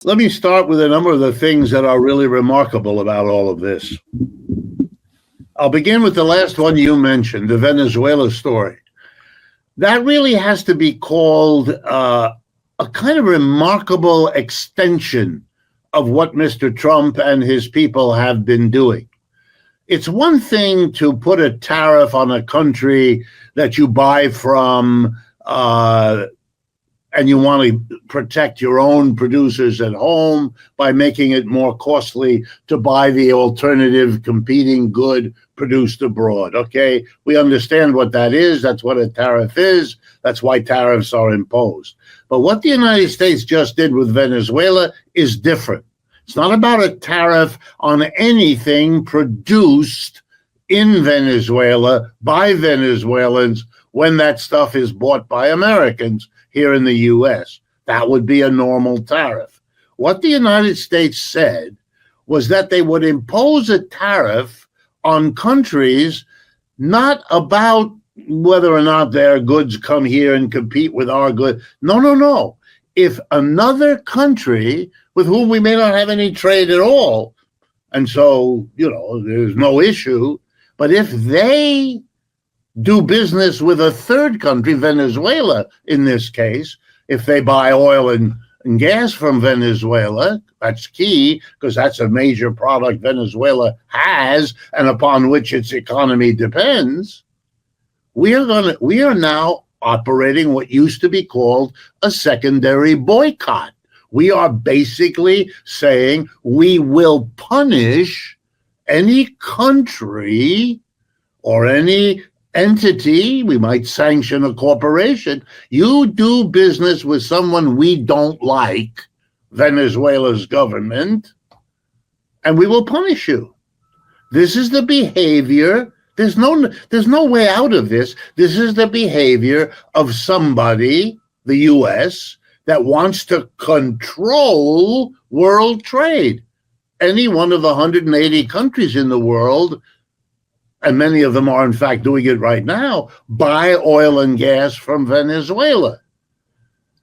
Let me start with a number of the things that are really remarkable about all of this. I'll begin with the last one you mentioned, the Venezuela story. That really has to be called a kind of remarkable extension of what Mr. Trump and his people have been doing. It's one thing to put a tariff on a country that you buy from and you want to protect your own producers at home by making it more costly to buy the alternative competing good produced abroad. Okay, we understand what that is. That's what a tariff is. That's why tariffs are imposed. But what the United States just did with Venezuela is different. It's not about a tariff on anything produced in Venezuela by Venezuelans when that stuff is bought by Americans here in the U.S. That would be a normal tariff. What the United States said was that they would impose a tariff on countries not about whether or not their goods come here and compete with our goods. No. If another country with whom we may not have any trade at all, and so, there's no issue, but if they do business with a third country, Venezuela in this case, if they buy oil and gas from Venezuela, that's key because that's a major product Venezuela has and upon which its economy depends. We are now operating what used to be called a secondary boycott. We are basically saying we will punish any country or any entity. We might sanction a corporation. You do business with someone we don't like, Venezuela's government, and we will punish you. This is the behavior. There's no way out of this. This is the behavior of somebody, the U.S., that wants to control world trade. Any one of the 180 countries in the world, and many of them are in fact doing it right now, buy oil and gas from Venezuela.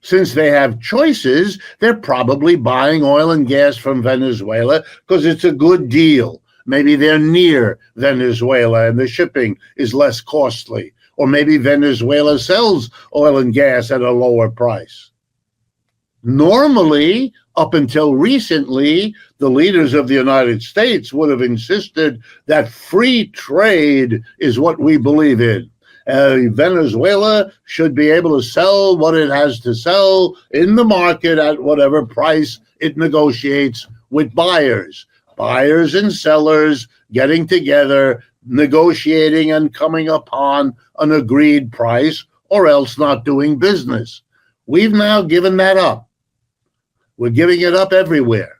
Since they have choices, they're probably buying oil and gas from Venezuela because it's a good deal. Maybe they're near Venezuela and the shipping is less costly. Or maybe Venezuela sells oil and gas at a lower price. Normally, up until recently, the leaders of the United States would have insisted that free trade is what we believe in. Venezuela should be able to sell what it has to sell in the market at whatever price it negotiates with buyers. Buyers and sellers getting together, negotiating and coming upon an agreed price, or else not doing business. We've now given that up. We're giving it up everywhere.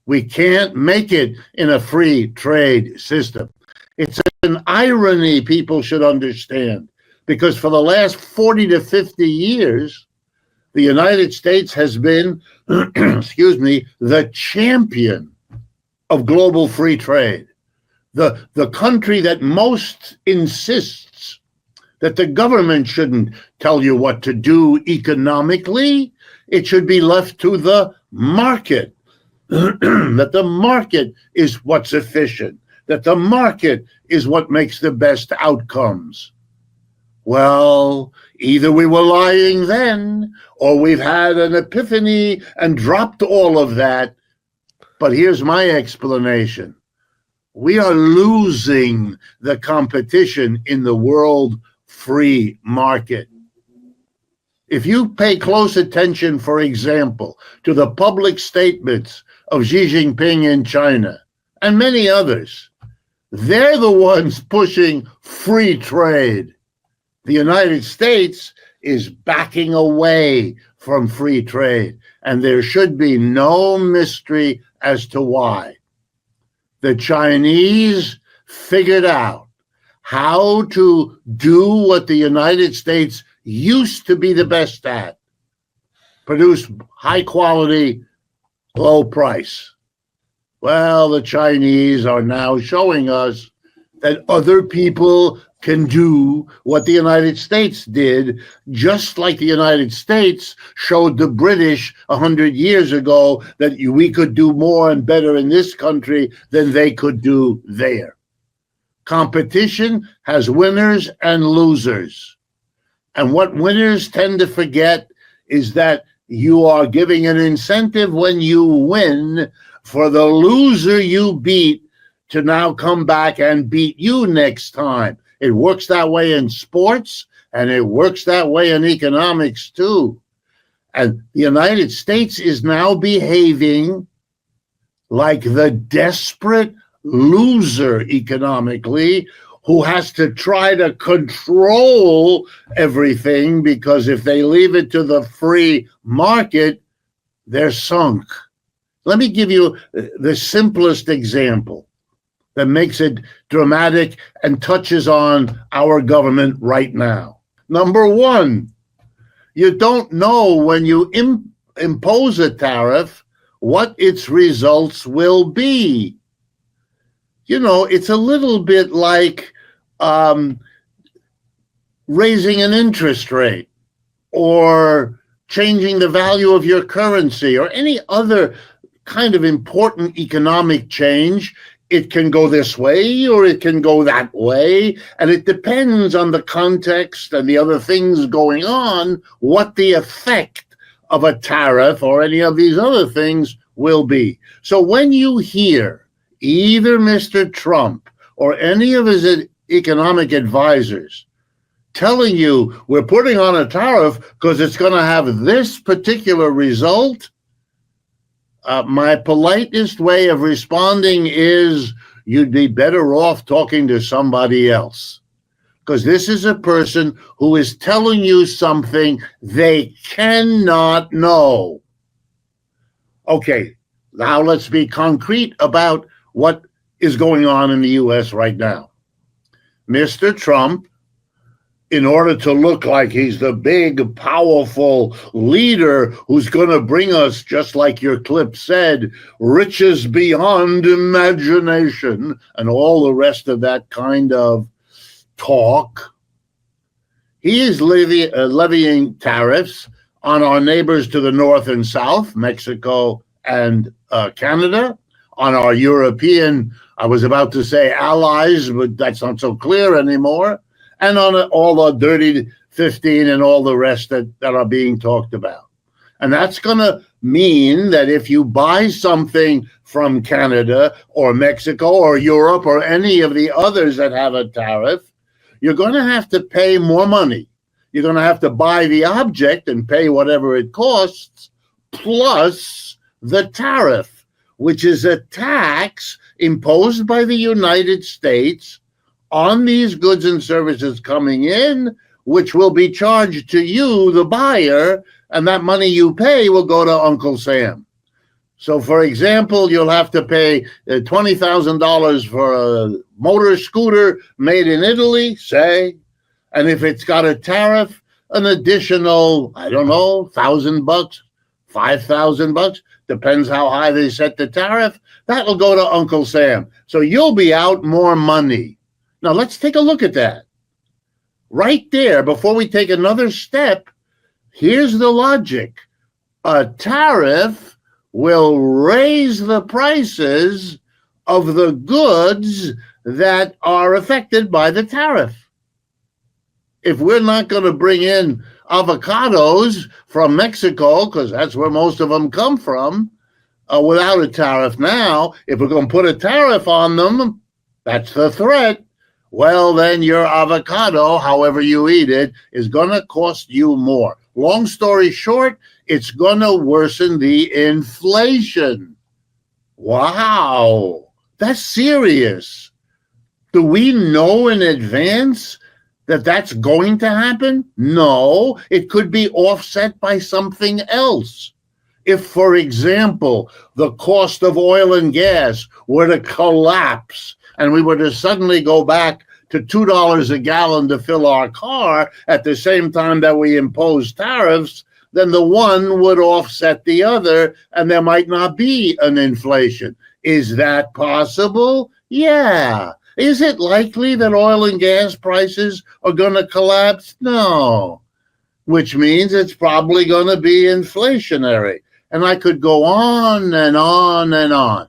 We can't make it in a free trade system. It's an irony people should understand, because for the last 40 to 50 years, the United States has been, the champion of global free trade. The country that most insists that the government shouldn't tell you what to do economically. It should be left to the market, that the market is what's efficient, that the market is what makes the best outcomes. Well, either we were lying then, or we've had an epiphany and dropped all of that. But here's my explanation. We are losing the competition in the world free market. If you pay close attention, for example, to the public statements of Xi Jinping in China and many others, they're the ones pushing free trade. The United States is backing away from free trade, and there should be no mystery as to why. The Chinese figured out how to do what the United States used to be the best at: produce high quality, low price. Well, the Chinese are now showing us that other people can do what the United States did, just like the United States showed the British 100 years ago that we could do more and better in this country than they could do there. Competition has winners and losers. And what winners tend to forget is that you are giving an incentive when you win for the loser you beat to now come back and beat you next time. It works that way in sports, and it works that way in economics too. And the United States is now behaving like the desperate loser economically, who has to try to control everything, because if they leave it to the free market, they're sunk. Let me give you the simplest example that makes it dramatic and touches on our government right now. Number one, you don't know when you impose a tariff what its results will be. You know, it's a little bit like raising an interest rate or changing the value of your currency or any other kind of important economic change. It can go this way or it can go that way, and it depends on the context and the other things going on, what the effect of a tariff or any of these other things will be. So when you hear either Mr. Trump or any of his economic advisors telling you we're putting on a tariff because it's going to have this particular result, my politest way of responding is you'd be better off talking to somebody else, because this is a person who is telling you something they cannot know. Okay, now let's be concrete about what is going on in the U.S. right now. Mr. Trump, in order to look like he's the big, powerful leader who's going to bring us, just like your clip said, riches beyond imagination and all the rest of that kind of talk, he is levying tariffs on our neighbors to the north and south, Mexico and Canada, on our European, I was about to say allies, but that's not so clear anymore, and on all the dirty 15 and all the rest that are being talked about. And that's going to mean that if you buy something from Canada or Mexico or Europe or any of the others that have a tariff, you're going to have to pay more money. You're going to have to buy the object and pay whatever it costs, plus the tariff, which is a tax imposed by the United States on these goods and services coming in, which will be charged to you, the buyer, and that money you pay will go to Uncle Sam. So, for example, you'll have to pay $20,000 for a motor scooter made in Italy, say, and if it's got a tariff, an additional, I don't know, $1,000, $5,000, depends how high they set the tariff, that'll go to Uncle Sam. So you'll be out more money. Now, let's take a look at that. Right there, before we take another step, here's the logic. A tariff will raise the prices of the goods that are affected by the tariff. If we're not going to bring in avocados from Mexico, because that's where most of them come from, without a tariff now, if we're going to put a tariff on them, that's the threat. Well, then your avocado, however you eat it, is going to cost you more. Long story short, it's going to worsen the inflation. Wow, that's serious. Do we know in advance that that's going to happen? No, it could be offset by something else. If, for example, the cost of oil and gas were to collapse and we were to suddenly go back to $2 a gallon to fill our car at the same time that we impose tariffs, then the one would offset the other and there might not be an inflation. Is that possible? Yeah. Is it likely that oil and gas prices are going to collapse? No, which means it's probably going to be inflationary. And I could go on and on and on.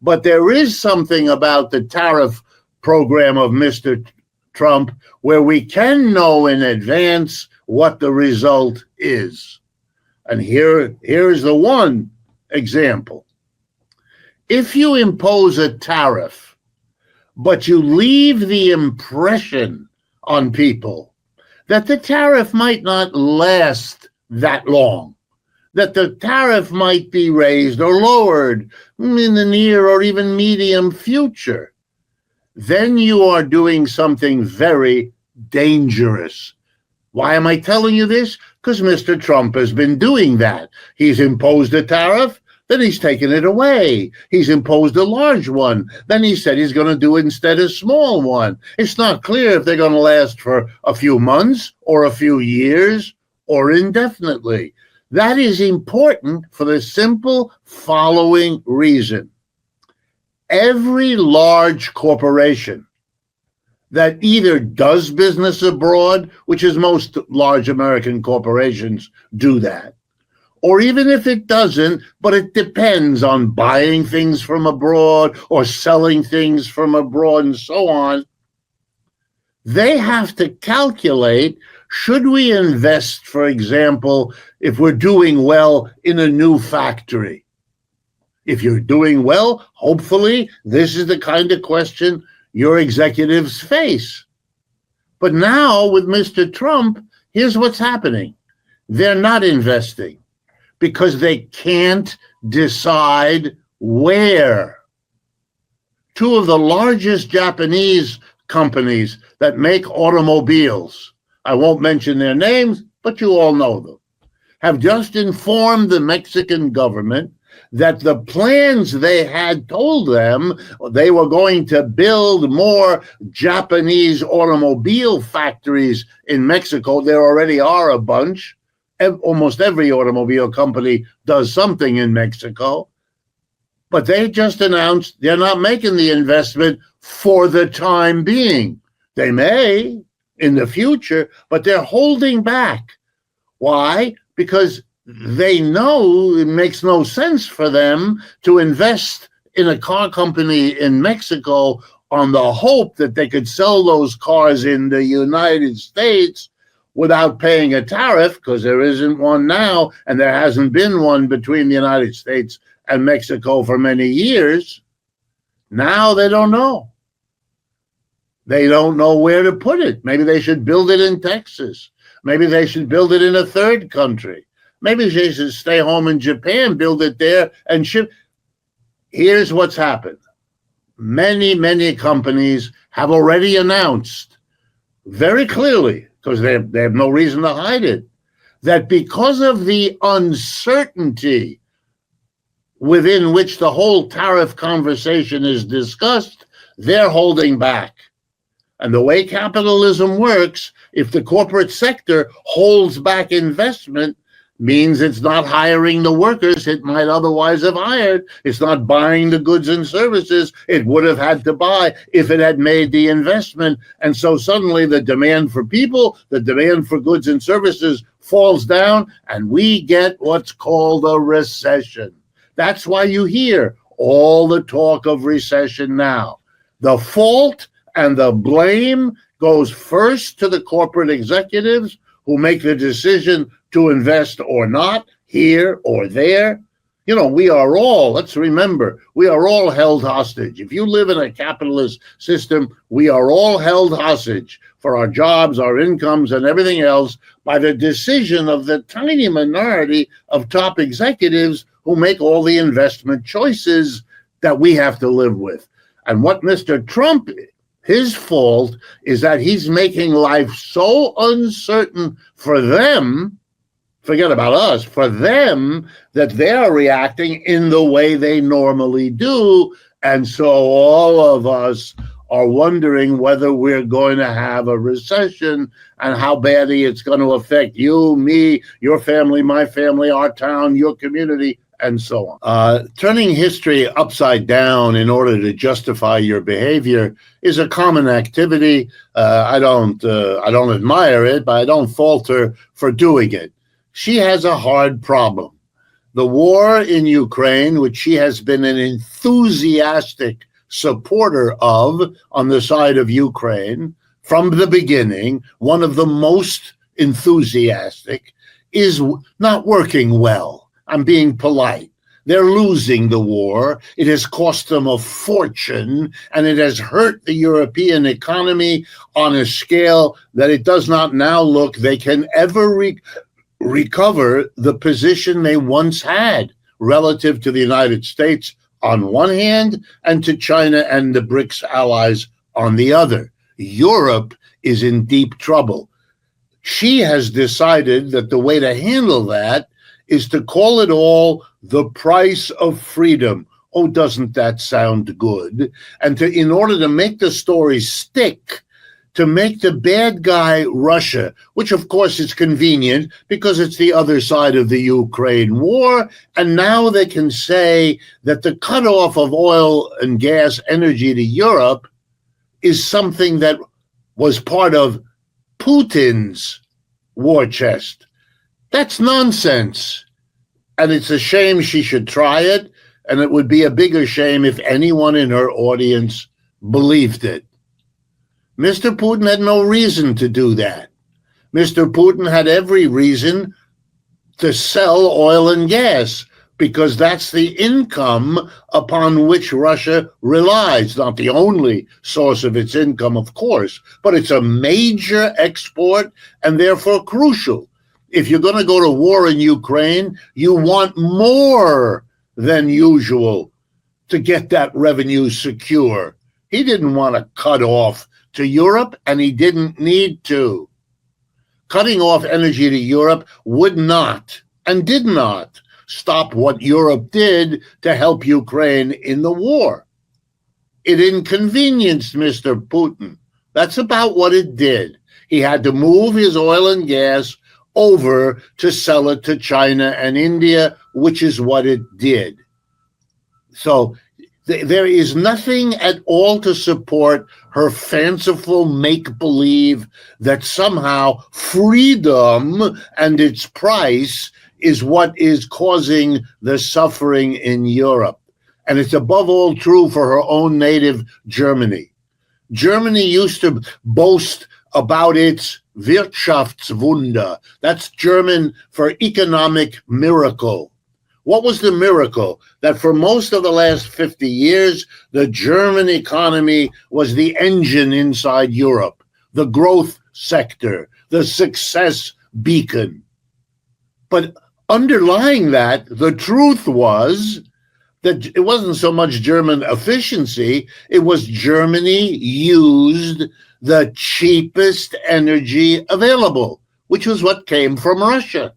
But there is something about the tariff program of Mr. Trump where we can know in advance what the result is. And here's the one example. If you impose a tariff, but you leave the impression on people that the tariff might not last that long, that the tariff might be raised or lowered in the near or even medium future, then you are doing something very dangerous. Why am I telling you this? Because Mr. Trump has been doing that. He's imposed a tariff, then he's taken it away. He's imposed a large one. Then he said he's going to do instead a small one. It's not clear if they're going to last for a few months or a few years or indefinitely. That is important for the simple following reason. Every large corporation that either does business abroad, which is most large American corporations do that, or even if it doesn't, but it depends on buying things from abroad or selling things from abroad and so on, they have to calculate, should we invest, for example, if we're doing well in a new factory? If you're doing well, hopefully, this is the kind of question your executives face. But now with Mr. Trump, here's what's happening. They're not investing because they can't decide where. Two of the largest Japanese companies that make automobiles, I won't mention their names, but you all know them, have just informed the Mexican government that the plans they had told them they were going to build more Japanese automobile factories in Mexico. There already are a bunch. Almost every automobile company does something in Mexico. But they just announced they're not making the investment for the time being. They may in the future, but they're holding back. Why? Because they know it makes no sense for them to invest in a car company in Mexico on the hope that they could sell those cars in the United States without paying a tariff, because there isn't one now, and there hasn't been one between the United States and Mexico for many years. Now they don't know. They don't know where to put it. Maybe they should build it in Texas. Maybe they should build it in a third country. Maybe they should stay home in Japan, build it there, and ship. Here's what's happened. Many, many companies have already announced very clearly, because they have no reason to hide it, that because of the uncertainty within which the whole tariff conversation is discussed, they're holding back. And the way capitalism works, if the corporate sector holds back investment, means it's not hiring the workers it might otherwise have hired. It's not buying the goods and services it would have had to buy if it had made the investment. And so suddenly the demand for people, the demand for goods and services falls down, and we get what's called a recession. That's why you hear all the talk of recession now. The fault and the blame goes first to the corporate executives who make the decision to invest or not, here or there. You know, we are all, let's remember, we are all held hostage. If you live in a capitalist system, we are all held hostage for our jobs, our incomes, and everything else by the decision of the tiny minority of top executives who make all the investment choices that we have to live with. And what Mr. Trump, his fault is that he's making life so uncertain for them, forget about us, for them, that they're reacting in the way they normally do. And so all of us are wondering whether we're going to have a recession and how badly it's going to affect you, me, your family, my family, our town, your community, and so on. Turning history upside down in order to justify your behavior is a common activity. I don't admire it, but I don't falter for doing it. She has a hard problem. The war in Ukraine, which she has been an enthusiastic supporter of on the side of Ukraine from the beginning, one of the most enthusiastic, is not working well. I'm being polite. They're losing the war. It has cost them a fortune, and it has hurt the European economy on a scale that it does not now look they can ever recover the position they once had relative to the United States on one hand and to China and the BRICS allies on the other. Europe is in deep trouble. She has decided that the way to handle that is to call it all the price of freedom. Oh, doesn't that sound good? And in order to make the story stick, to make the bad guy Russia, which of course is convenient because it's the other side of the Ukraine war, and now they can say that the cutoff of oil and gas energy to Europe is something that was part of Putin's war chest. That's nonsense. And it's a shame she should try it, and it would be a bigger shame if anyone in her audience believed it. Mr. Putin had no reason to do that. Mr. Putin had every reason to sell oil and gas because that's the income upon which Russia relies. Not the only source of its income, of course, but it's a major export and therefore crucial. If you're going to go to war in Ukraine, you want more than usual to get that revenue secure. He didn't want to cut off to Europe, and he didn't need to. Cutting off energy to Europe would not and did not stop what Europe did to help Ukraine in the war. It inconvenienced Mr. Putin. That's about what it did. He had to move his oil and gas over to sell it to China and India, which is what it did. So there is nothing at all to support her fanciful make-believe that somehow freedom and its price is what is causing the suffering in Europe. And it's above all true for her own native Germany. Germany used to boast about its Wirtschaftswunder. That's German for economic miracle. What was the miracle? That for most of the last 50 years, the German economy was the engine inside Europe, the growth sector, the success beacon. But underlying that, the truth was that it wasn't so much German efficiency, it was Germany used the cheapest energy available, which was what came from Russia.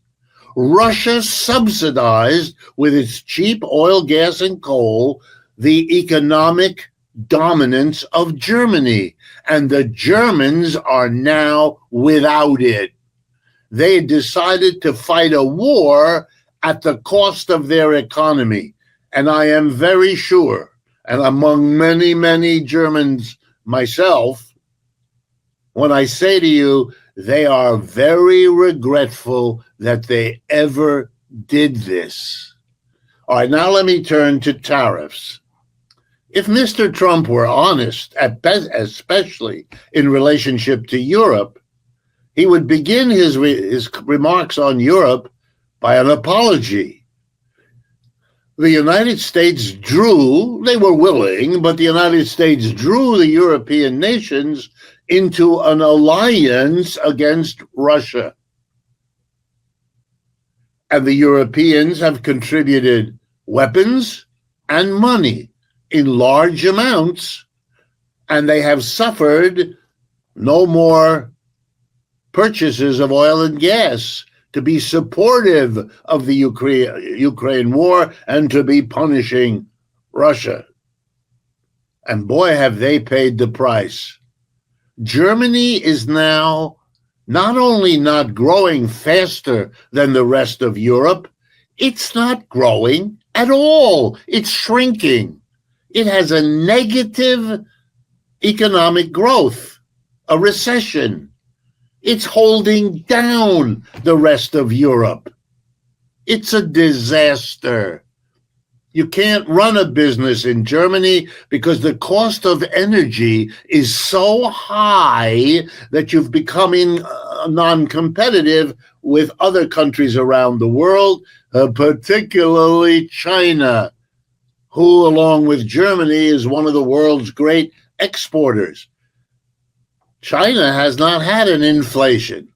Russia subsidized with its cheap oil, gas, and coal the economic dominance of Germany, and the Germans are now without it. They decided to fight a war at the cost of their economy, and I am very sure, and among many, many Germans myself, when I say to you, they are very regretful that they ever did this. All right, now let me turn to tariffs. If Mr. Trump were honest, especially in relationship to Europe, he would begin his remarks on Europe by an apology. The United States they were willing, but the United States drew the European nations into an alliance against Russia. And the Europeans have contributed weapons and money in large amounts, and they have suffered no more purchases of oil and gas to be supportive of the Ukraine war and to be punishing Russia. And boy, have they paid the price. Germany is now not only not growing faster than the rest of Europe, it's not growing at all. It's shrinking. It has a negative economic growth, a recession. It's holding down the rest of Europe. It's a disaster. You can't run a business in Germany because the cost of energy is so high that you've becoming non-competitive with other countries around the world, particularly China, who, along with Germany, is one of the world's great exporters. China has not had an inflation.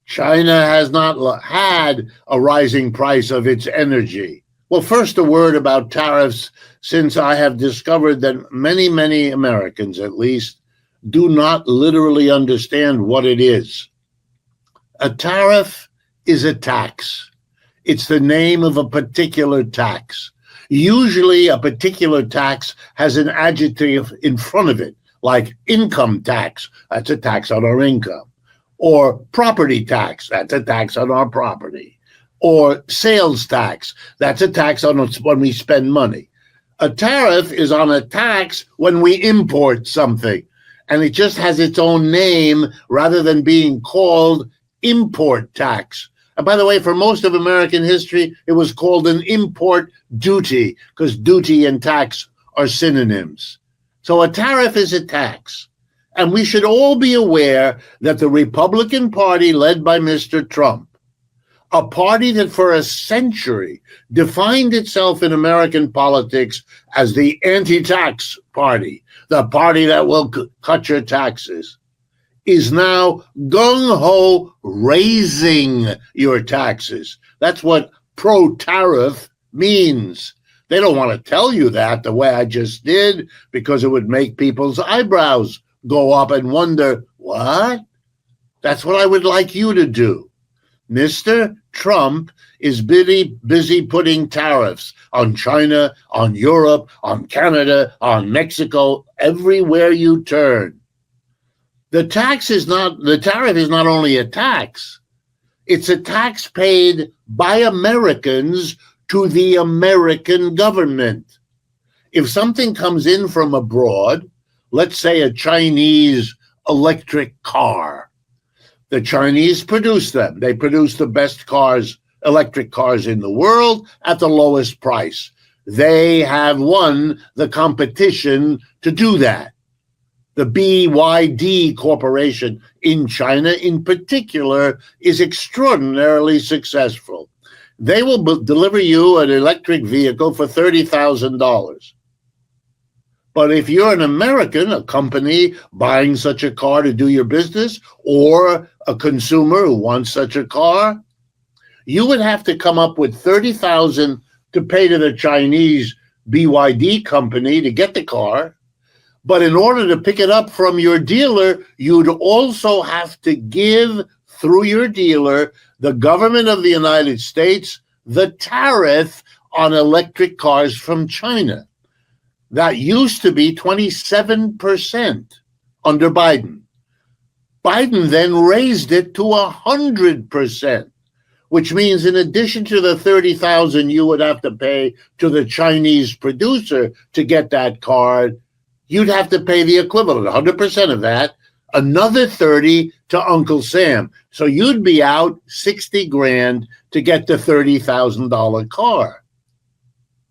China has not had a rising price of its energy. Well, first, a word about tariffs, since I have discovered that many Americans, at least, do not literally understand what it is. A tariff is a tax. It's the name of a particular tax. Usually, a particular tax has an adjective in front of it, like income tax. That's a tax on our income. Or property tax. That's a tax on our property. Or sales tax. That's a tax on when we spend money. A tariff is on a tax when we import something, and it just has its own name rather than being called import tax. And by the way, for most of American history, it was called an import duty because duty and tax are synonyms. So a tariff is a tax. And we should all be aware that the Republican Party, led by Mr. Trump, a party that for a century defined itself in American politics as the anti-tax party, the party that will cut your taxes, is now gung-ho raising your taxes. That's what pro-tariff means. They don't want to tell you that the way I just did because it would make people's eyebrows go up and wonder, what? That's what I would like you to do. Mr. Trump is busy putting tariffs on China, on Europe, on Canada, on Mexico, everywhere you turn. The tariff is not only a tax, it's a tax paid by Americans to the American government. If something comes in from abroad, let's say a Chinese electric car, the Chinese produce them. They produce the best cars, electric cars in the world at the lowest price. They have won the competition to do that. The BYD corporation in China in particular is extraordinarily successful. They will deliver you an electric vehicle for $30,000. But if you're an American, a company buying such a car to do your business, or a consumer who wants such a car, you would have to come up with $30,000 to pay to the Chinese BYD company to get the car. But in order to pick it up from your dealer, you'd also have to give, through your dealer, the government of the United States the tariff on electric cars from China. That used to be 27% under Biden. Biden then raised it to 100%, which means in addition to the $30,000 you would have to pay to the Chinese producer to get that car, you'd have to pay the equivalent, 100% of that, another 30 to Uncle Sam. So you'd be out 60 grand to get the $30,000 car.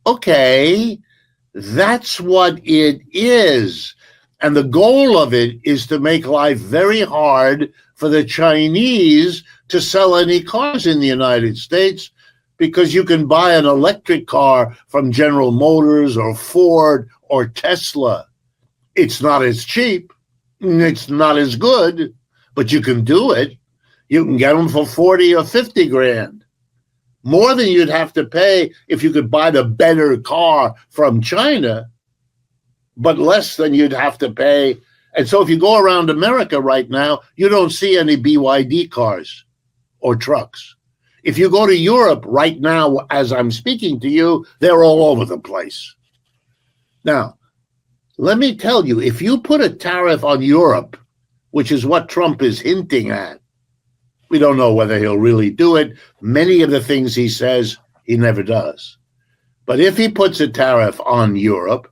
Okay. That's what it is. And the goal of it is to make life very hard for the Chinese to sell any cars in the United States, because you can buy an electric car from General Motors or Ford or Tesla. It's not as cheap. It's not as good, but you can do it. You can get them for 40 or 50 grand. More than you'd have to pay if you could buy the better car from China, but less than you'd have to pay. And so if you go around America right now, you don't see any BYD cars or trucks. If you go to Europe right now, as I'm speaking to you, they're all over the place. Now, let me tell you, if you put a tariff on Europe, which is what Trump is hinting at, we don't know whether he'll really do it. Many of the things he says, he never does. But if he puts a tariff on Europe,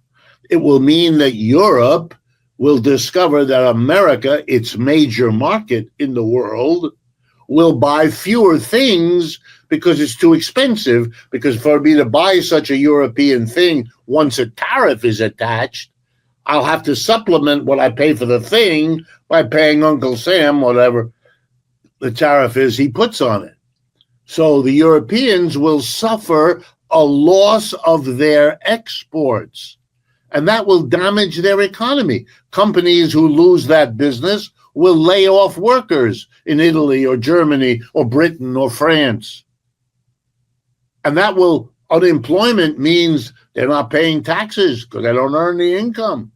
it will mean that Europe will discover that America, its major market in the world, will buy fewer things because it's too expensive. Because for me to buy such a European thing, once a tariff is attached, I'll have to supplement what I pay for the thing by paying Uncle Sam whatever the tariff is he puts on it. So the Europeans will suffer a loss of their exports, and that will damage their economy. Companies who lose that business will lay off workers in Italy or Germany or Britain or France. And that will, unemployment means they're not paying taxes because they don't earn the income.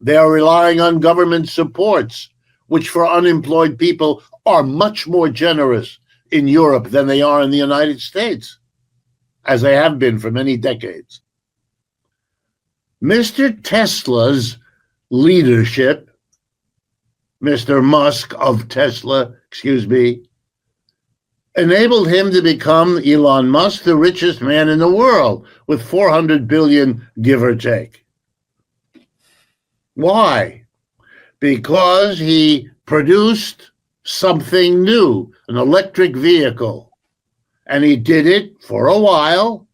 They are relying on government supports, which for unemployed people are much more generous in Europe than they are in the United States, as they have been for many decades. Mr. Tesla's leadership, Mr. Musk of Tesla, enabled him to become, Elon Musk, the richest man in the world with 400 billion, give or take. Why? Because he produced something new, an electric vehicle. And he did it for a while,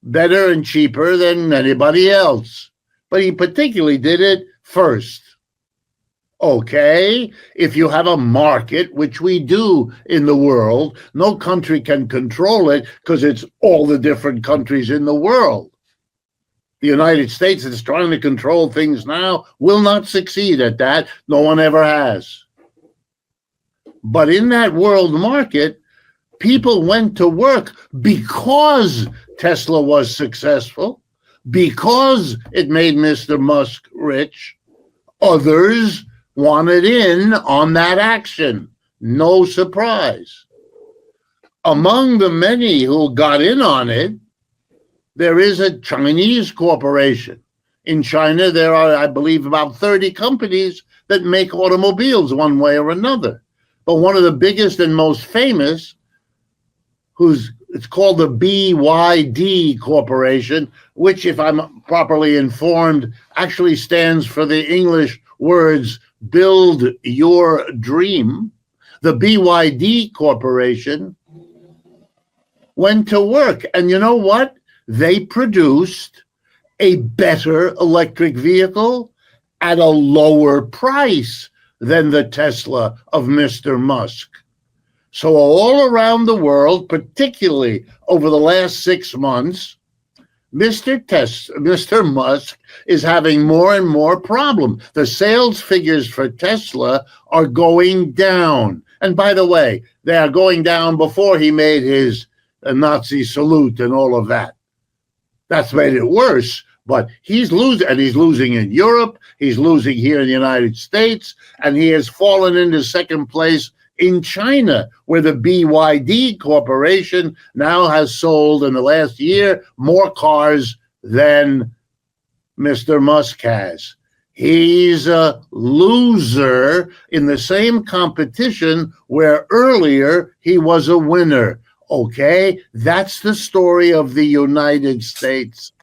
better and cheaper than anybody else. But he particularly did it first. Okay, if you have a market, which we do in the world, no country can control it because it's all the different countries in the world. The United States that's trying to control things now will not succeed at that. No one ever has. But in that world market, people went to work because Tesla was successful, because it made Mr. Musk rich. Others wanted in on that action. No surprise. Among the many who got in on it, there is a Chinese corporation. In China, there are, I believe, about 30 companies that make automobiles one way or another. But one of the biggest and most famous, it's called the BYD Corporation, which, if I'm properly informed, actually stands for the English words, build your dream. The BYD Corporation went to work. And you know what? They produced a better electric vehicle at a lower price than the Tesla of Mr. Musk. So all around the world, particularly over the last 6 months, Mr. Musk is having more and more problems. The sales figures for Tesla are going down. And by the way, they are going down before he made his Nazi salute and all of that. That's made it worse. But he's losing, and he's losing in Europe, he's losing here in the United States, and he has fallen into second place in China, where the BYD Corporation now has sold in the last year more cars than Mr. Musk has. He's a loser in the same competition where earlier he was a winner. Okay, that's the story of the United States.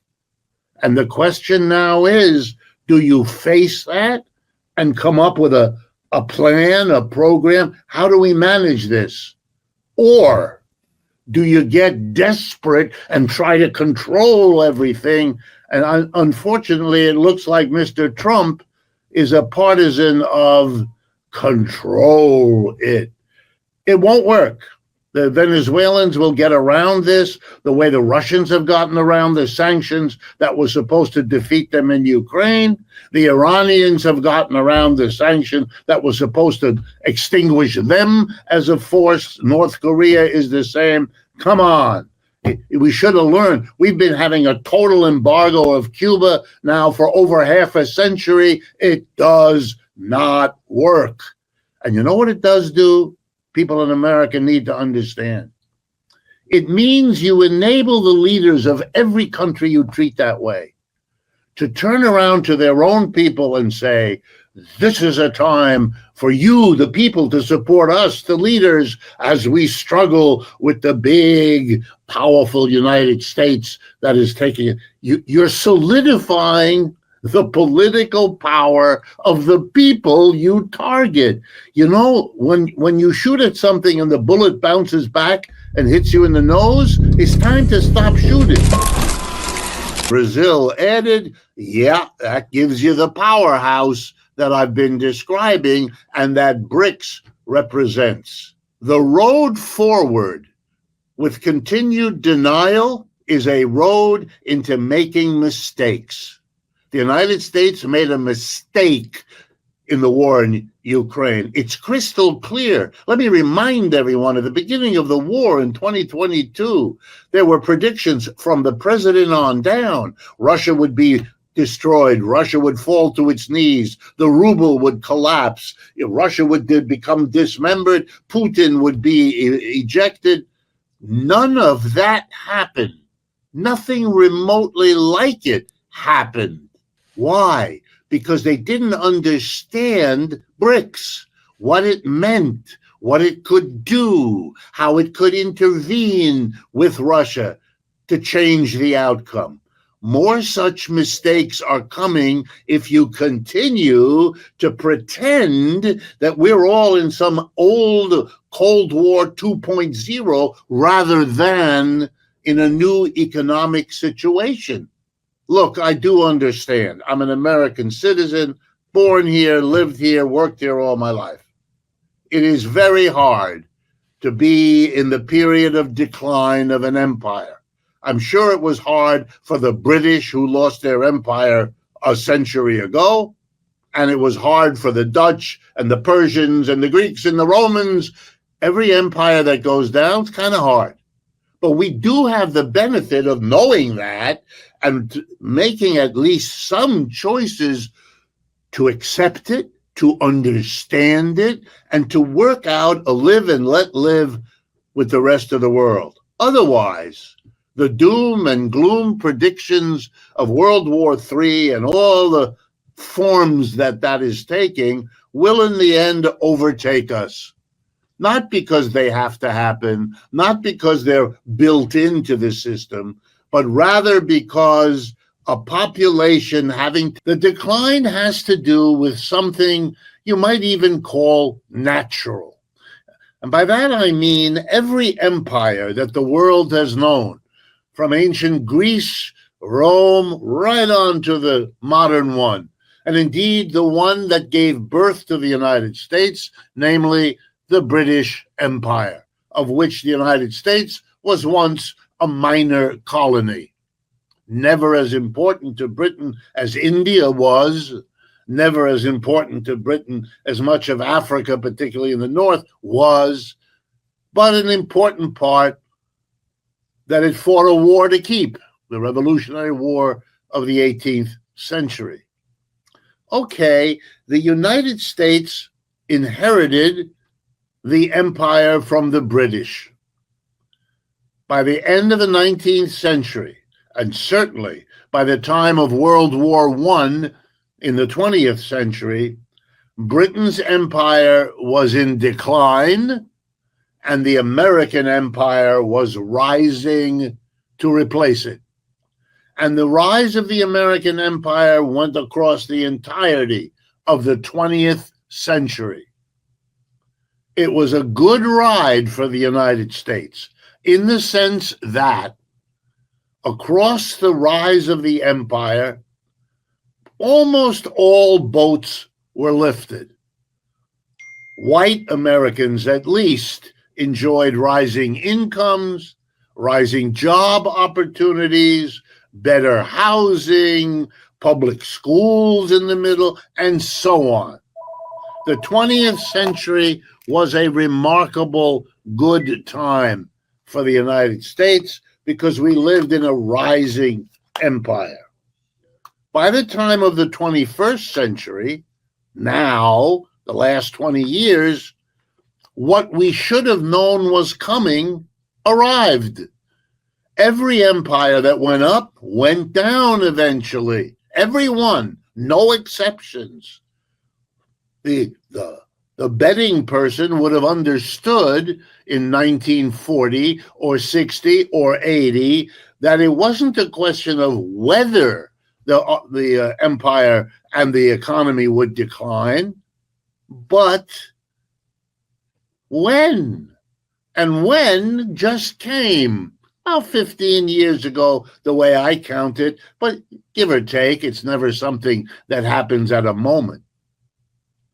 And the question now is, do you face that and come up with a plan, a program? How do we manage this? Or do you get desperate and try to control everything? And unfortunately, it looks like Mr. Trump is a partisan of control it. It won't work. The Venezuelans will get around this the way the Russians have gotten around the sanctions that were supposed to defeat them in Ukraine. The Iranians have gotten around the sanction that was supposed to extinguish them as a force. North Korea is the same. Come on. We should have learned. We've been having a total embargo of Cuba now for over half a century. It does not work. And you know what it does do? People in America need to understand. It means you enable the leaders of every country you treat that way to turn around to their own people and say, This is a time for you, the people, to support us, the leaders, as we struggle with the big, powerful United States that is taking it. You're solidifying the political power of the people you target. You know, when you shoot at something and the bullet bounces back and hits you in the nose, it's time to stop shooting. Brazil added, yeah, that gives you the powerhouse that I've been describing and that BRICS represents. The road forward with continued denial is a road into making mistakes. The United States made a mistake in the war in Ukraine. It's crystal clear. Let me remind everyone, at the beginning of the war in 2022, there were predictions from the president on down. Russia would be destroyed. Russia would fall to its knees. The ruble would collapse. Russia would become dismembered. Putin would be ejected. None of that happened. Nothing remotely like it happened. Why? Because they didn't understand BRICS, what it meant, what it could do, how it could intervene with Russia to change the outcome. More such mistakes are coming if you continue to pretend that we're all in some old Cold War 2.0 rather than in a new economic situation. Look, I do understand. I'm an American citizen, born here, lived here, worked here all my life. It is very hard to be in the period of decline of an empire. I'm sure it was hard for the British, who lost their empire a century ago, and it was hard for the Dutch and the Persians and the Greeks and the Romans. Every empire that goes down is kind of hard. But we do have the benefit of knowing that and making at least some choices to accept it, to understand it, and to work out a live and let live with the rest of the world. Otherwise, the doom and gloom predictions of World War III and all the forms that is taking will in the end overtake us. Not because they have to happen, not because they're built into the system, but rather because a population the decline has to do with something you might even call natural. And by that I mean every empire that the world has known, from ancient Greece, Rome, right on to the modern one, and indeed the one that gave birth to the United States, namely the British Empire, of which the United States was once a minor colony. Never as important to Britain as India was, never as important to Britain as much of Africa, particularly in the north, was, but an important part that it fought a war to keep, the Revolutionary War of the 18th century. Okay, the United States inherited the empire from the British. By the end of the 19th century, and certainly by the time of World War I in the 20th century, Britain's empire was in decline and the American empire was rising to replace it. And the rise of the American empire went across the entirety of the 20th century. It was a good ride for the United States in the sense that across the rise of the empire, almost all boats were lifted. White Americans, at least, enjoyed rising incomes, rising job opportunities, better housing, public schools in the middle, and so on. The 20th century was a remarkable good time for the United States because we lived in a rising empire. By the time of the 21st century, now, the last 20 years, what we should have known was coming arrived. Every empire that went up went down eventually. Every one, no exceptions. the betting person would have understood in 1940 or 60 or 80 that it wasn't a question of whether the empire and the economy would decline, but when. And when just came about 15 years ago, the way I count it, but give or take, it's never something that happens at a moment.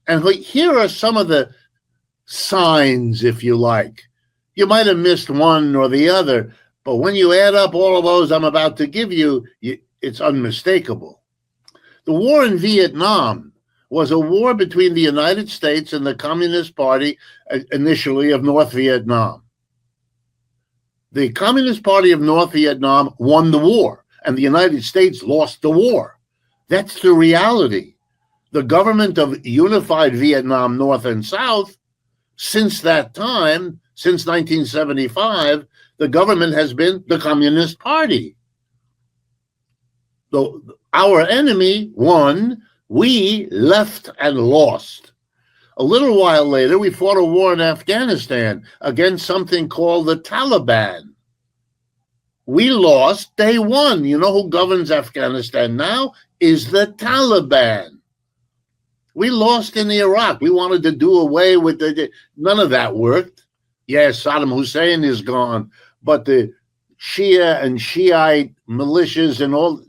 And here are some of the signs, if you like. You might have missed one or the other, but when you add up all of those I'm about to give you, it's unmistakable. The war in Vietnam was a war between the United States and the Communist Party, initially of North Vietnam. The Communist Party of North Vietnam won the war, and the United States lost the war. That's the reality. The government of unified Vietnam, North and South, since that time, since 1975, the government has been the Communist Party. Our enemy won, we left and lost. A little while later, we fought a war in Afghanistan against something called the Taliban. We lost, they won. You know who governs Afghanistan now? Is the Taliban. We lost in Iraq. We wanted to do away with none of that worked. Yes, Saddam Hussein is gone, but the Shia and Shiite militias and all,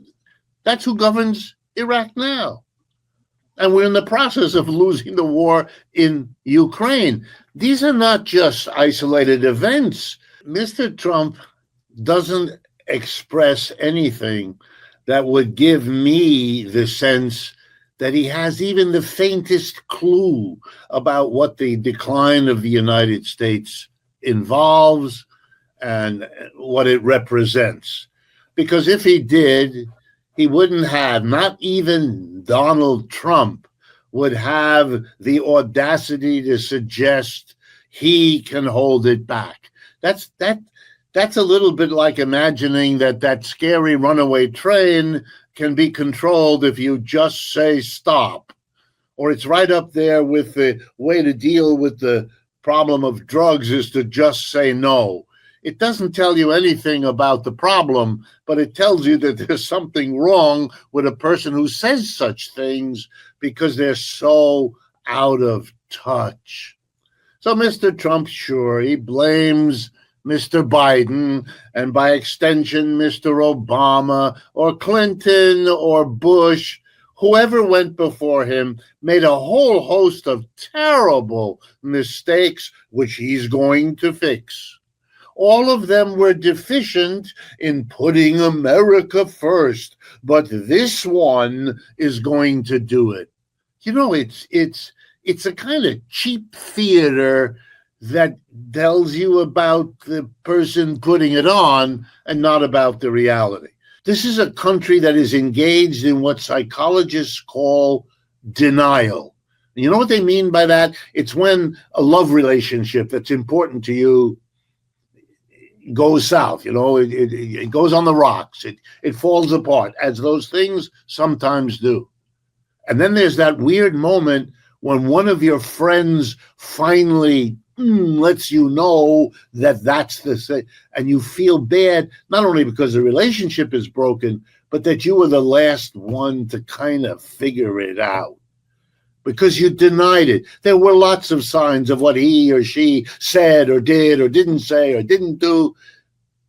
that's who governs Iraq now. And we're in the process of losing the war in Ukraine. These are not just isolated events. Mr. Trump doesn't express anything that would give me the sense that he has even the faintest clue about what the decline of the United States involves and what it represents. Because if he did, he wouldn't have, not even Donald Trump would have the audacity to suggest he can hold it back. That's a little bit like imagining that scary runaway train can be controlled if you just say stop. Or it's right up there with the way to deal with the problem of drugs is to just say no. It doesn't tell you anything about the problem, but it tells you that there's something wrong with a person who says such things because they're so out of touch. So Mr. Trump, sure, he blames Mr. Biden and by extension, Mr. Obama or Clinton or Bush, whoever went before him made a whole host of terrible mistakes, which he's going to fix. All of them were deficient in putting America first, but this one is going to do it. You know, it's a kind of cheap theater that tells you about the person putting it on and not about the reality. This is a country that is engaged in what psychologists call denial. You know what they mean by that? It's when a love relationship that's important to you goes south, it goes on the rocks, it falls apart, as those things sometimes do. And then there's that weird moment when one of your friends finally lets you know that that's the thing, and you feel bad, not only because the relationship is broken, but that you were the last one to kind of figure it out because you denied it. There were lots of signs of what he or she said or did or didn't say or didn't do,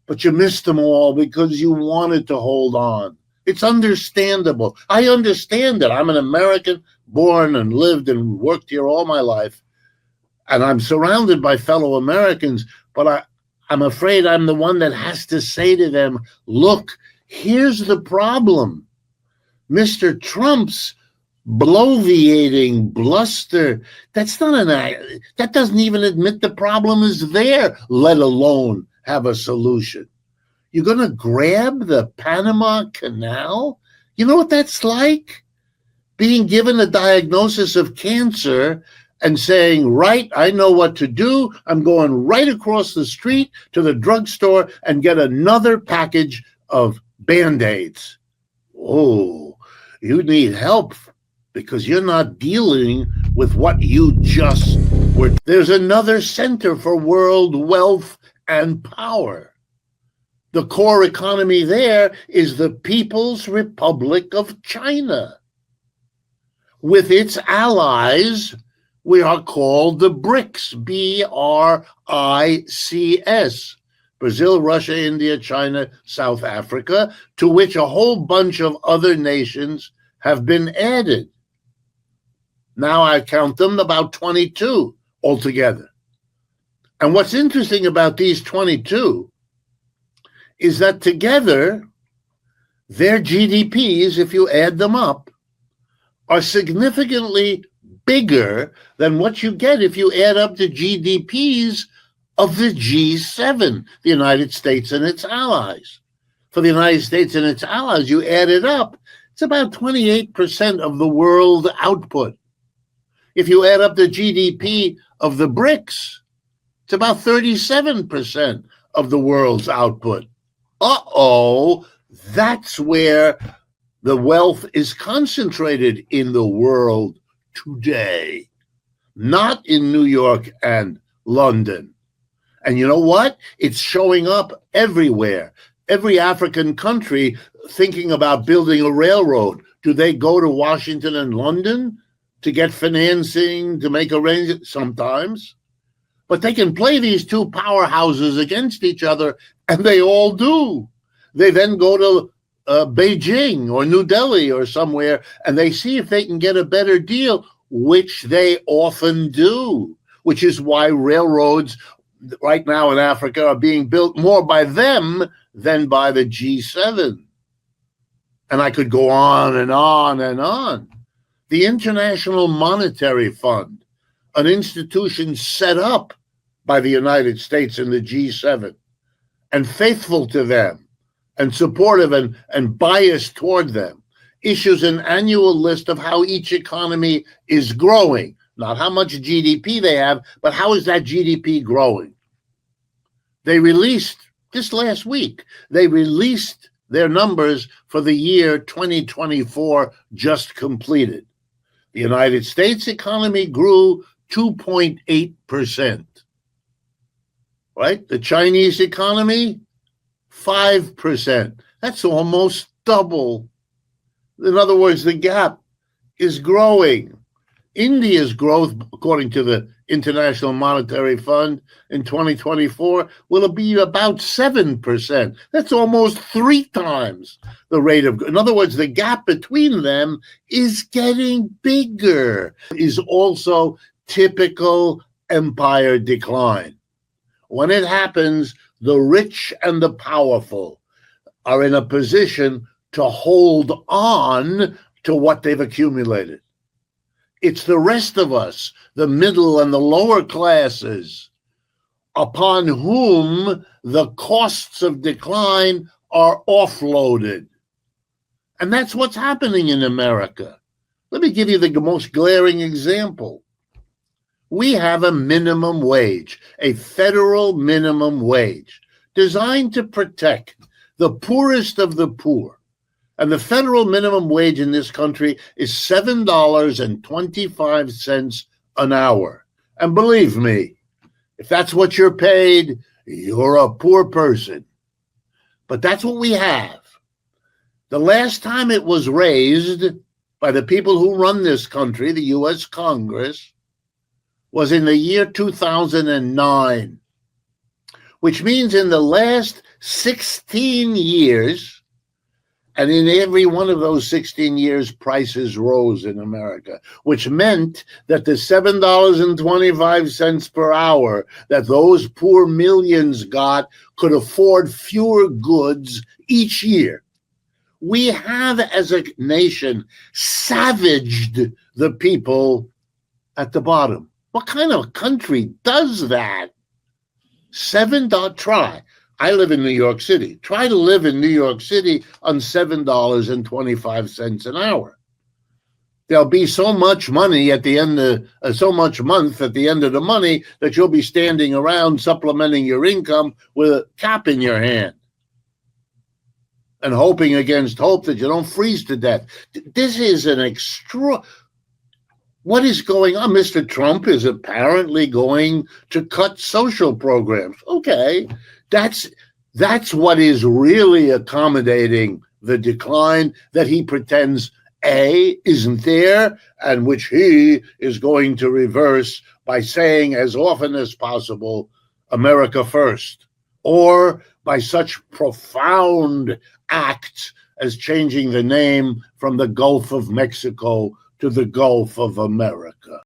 but you missed them all because you wanted to hold on. It's understandable. I understand it. I'm an American, born and lived and worked here all my life. And I'm surrounded by fellow Americans, but I'm afraid I'm the one that has to say to them, look, here's the problem. Mr. Trump's bloviating bluster, that doesn't even admit the problem is there, let alone have a solution. You're going to grab the Panama Canal? You know what that's like? Being given a diagnosis of cancer and saying, right, I know what to do. I'm going right across the street to the drugstore and get another package of Band-Aids. Oh, you need help, because you're not dealing with what you just were. There's another center for world wealth and power. The core economy there is the People's Republic of China. With its allies, we are called the BRICS, BRICS, Brazil, Russia, India, China, South Africa, to which a whole bunch of other nations have been added. Now I count them about 22 altogether. And what's interesting about these 22 is that together, their GDPs, if you add them up, are significantly bigger than what you get if you add up the GDPs of the G7, the United States and its allies. For the United States and its allies, you add it up, it's about 28% of the world output. If you add up the GDP of the BRICS, it's about 37% of the world's output. That's where the wealth is concentrated in the world today, not in New York and London. And you know what? It's showing up everywhere. Every African country thinking about building a railroad, do they go to Washington and London to get financing, to make arrangements? Sometimes. But they can play these two powerhouses against each other, and they all do. They then go to Beijing or New Delhi or somewhere, and they see if they can get a better deal, which they often do, which is why railroads right now in Africa are being built more by them than by the G7. And I could go on and on and on. The International Monetary Fund, an institution set up by the United States and the G7, and faithful to them, and supportive and biased toward them, issues an annual list of how each economy is growing. Not how much GDP they have, but how is that GDP growing? They released, this last week, they released their numbers for the year 2024 just completed. The United States economy grew 2.8%. Right? The Chinese economy, 5%. That's almost double. In other words, the gap is growing. India's growth, according to the International Monetary Fund, in 2024 will be about 7%. That's almost 3 times the rate of, in other words, the gap between them is getting bigger, is also typical empire decline. When it happens, the rich and the powerful are in a position to hold on to what they've accumulated. It's the rest of us, the middle and the lower classes, upon whom the costs of decline are offloaded. And that's what's happening in America. Let me give you the most glaring example. We have a minimum wage, a federal minimum wage, designed to protect the poorest of the poor. And the federal minimum wage in this country is $7.25 an hour. And believe me, if that's what you're paid, you're a poor person. But that's what we have. The last time it was raised by the people who run this country, the U.S. Congress, was in the year 2009, which means in the last 16 years, and in every one of those 16 years, prices rose in America, which meant that the $7.25 per hour that those poor millions got could afford fewer goods each year. We have, as a nation, savaged the people at the bottom. What kind of country does that? Try. I live in New York City. Try to live in New York City on $7.25 an hour. There'll be so much money at the end of so much month at the end of the money that you'll be standing around supplementing your income with a cap in your hand and hoping against hope that you don't freeze to death. This is an What is going on? Mr. Trump is apparently going to cut social programs. Okay, that's what is really accommodating the decline that he pretends A isn't there, and which he is going to reverse by saying as often as possible, America first, or by such profound acts as changing the name from the Gulf of Mexico to the Gulf of America.